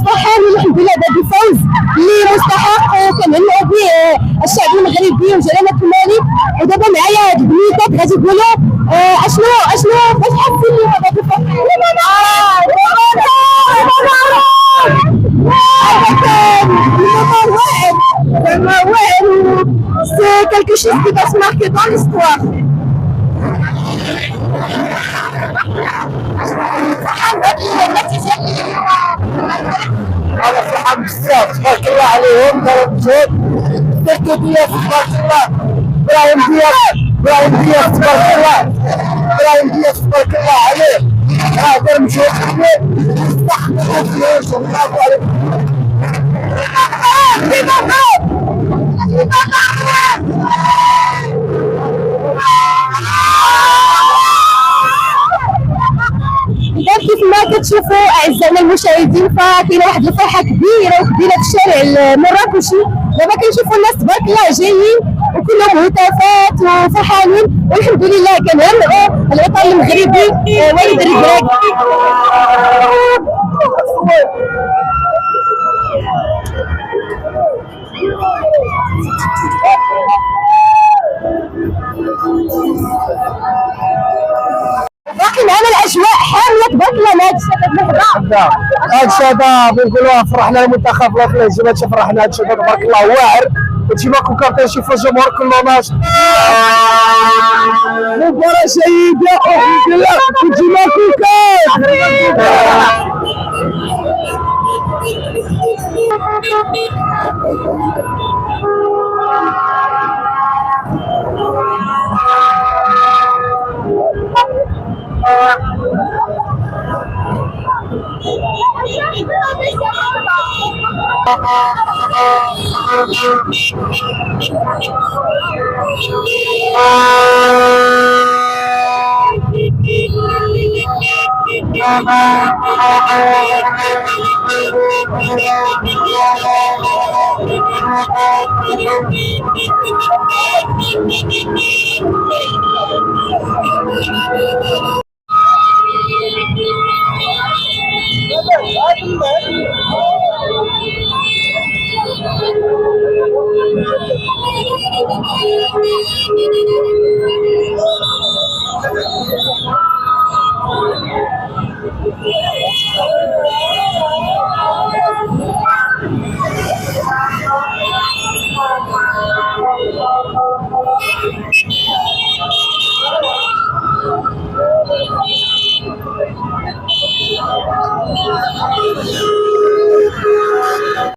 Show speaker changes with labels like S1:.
S1: فرحان والحمد لله بهذا الفوز اللي مستحق وكنهنئوا به الشعب المغربي وجلالة الملك. ودابا معايا هاد البنيتات غادي يقولوا اشنو باش حاسين اليوم بهذا الفرح. C'est quelque chose qui va se marquer dans l'histoire.
S2: انا فرحان بزاف تبارك الله عليهم داروا مجهود التركيبيه تبارك الله. ابراهيم دياف تبارك الله عليه دار مجهود كبير برافو عليك.
S1: كيف ما كتشوفوا اعزائنا المشاهدين فكاينه واحد الفرحه كبيره وكبيره في الشارع المراكشي. دابا كنشوفوا الناس تبارك الله جايين وكلهم هتافات وفرحانين والحمد لله كنهنئوا الوطن المغربي وليد الركراكي. باقي معنا الاجواء حاميه تبارك الله مع هاد الشباب الحدا.
S2: هاد الشباب نقولوها فرحنا المنتخب الافريقي ماشي فرحنا هاد الشباب تبارك الله واعر وتيما كون كارتين شوفوا الجمهور كله ناشط. مباراة جيدة والحمد لله وتيما كون